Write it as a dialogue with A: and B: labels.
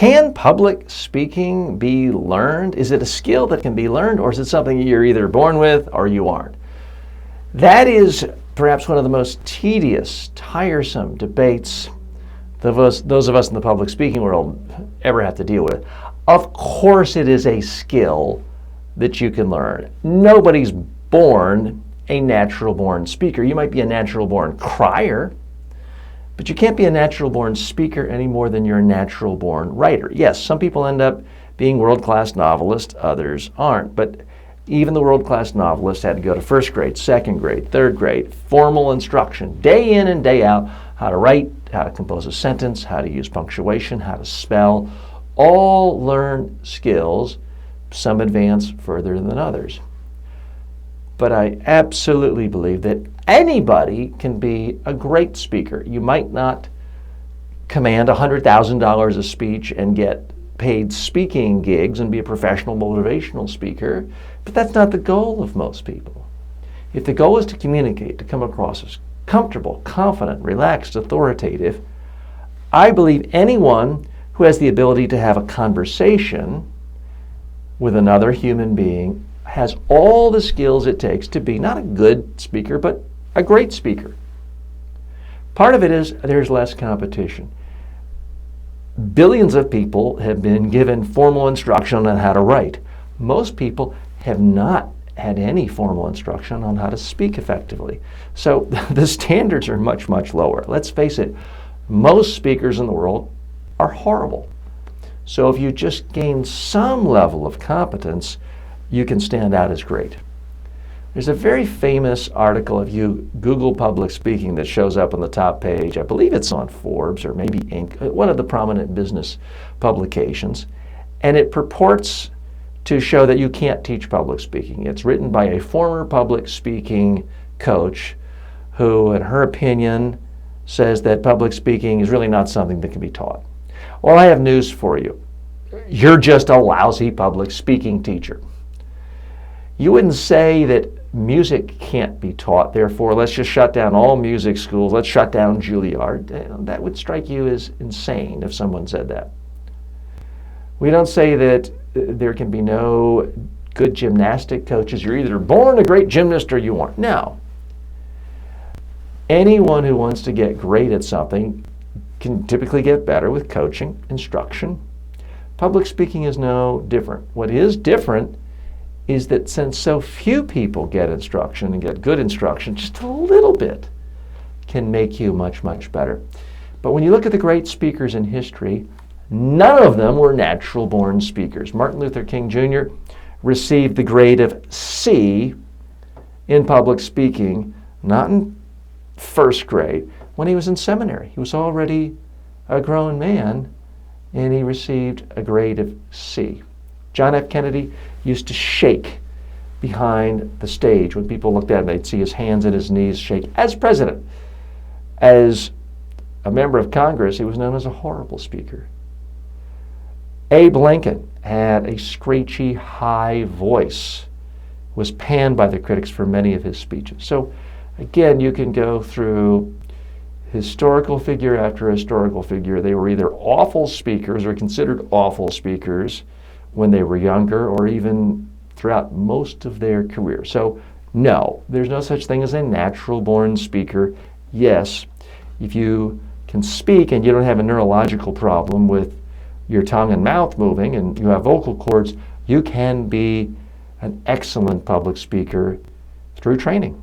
A: Can public speaking be learned? Is it a skill that can be learned, or is it something you're either born with or you aren't? That is perhaps one of the most tedious, tiresome debates those of us in the public speaking world ever have to deal with. Of course it is a skill that you can learn. Nobody's born a natural-born speaker. You might be a natural-born crier, but you can't be a natural-born speaker any more than you're a natural-born writer. Yes, some people end up being world-class novelists, others aren't, but even the world-class novelists had to go to first grade, second grade, third grade, formal instruction, day in and day out, how to write, how to compose a sentence, how to use punctuation, how to spell, all learn skills, some advance further than others. But I absolutely believe that anybody can be a great speaker. You might not command $100,000 a speech and get paid speaking gigs and be a professional motivational speaker, but that's not the goal of most people. If the goal is to communicate, to come across as comfortable, confident, relaxed, authoritative, I believe anyone who has the ability to have a conversation with another human being has all the skills it takes to be not a good speaker, but a great speaker. Part of it is there's less competition. Billions of people have been given formal instruction on how to write. Most people have not had any formal instruction on how to speak effectively. So the standards are much, much lower. Let's face it, most speakers in the world are horrible. So if you just gain some level of competence, you can stand out as great. There's a very famous article, if you Google public speaking, that shows up on the top page. I believe it's on Forbes or maybe Inc., one of the prominent business publications, and it purports to show that you can't teach public speaking. It's written by a former public speaking coach who, in her opinion, says that public speaking is really not something that can be taught. Well, I have news for you. You're just a lousy public speaking teacher. You wouldn't say that music can't be taught, therefore let's just shut down all music schools, let's shut down Juilliard. That would strike you as insane if someone said that. We don't say that there can be no good gymnastic coaches. You're either born a great gymnast or you aren't. No. Anyone who wants to get great at something can typically get better with coaching, instruction. Public speaking is no different. What is different is that since so few people get instruction and get good instruction, just a little bit can make you much, much better. But when you look at the great speakers in history, none of them were natural-born speakers. Martin Luther King Jr. received the grade of C in public speaking, not in first grade, when he was in seminary. He was already a grown man, and he received a grade of C. John F. Kennedy used to shake behind the stage. When people looked at him, they'd see his hands and his knees shake. As president, as a member of Congress, he was known as a horrible speaker. Abe Lincoln had a screechy, high voice, was panned by the critics for many of his speeches. So again, you can go through historical figure after historical figure. They were either awful speakers or considered awful speakers when they were younger or even throughout most of their career. So no, there's no such thing as a natural-born speaker. Yes, if you can speak and you don't have a neurological problem with your tongue and mouth moving and you have vocal cords, you can be an excellent public speaker through training.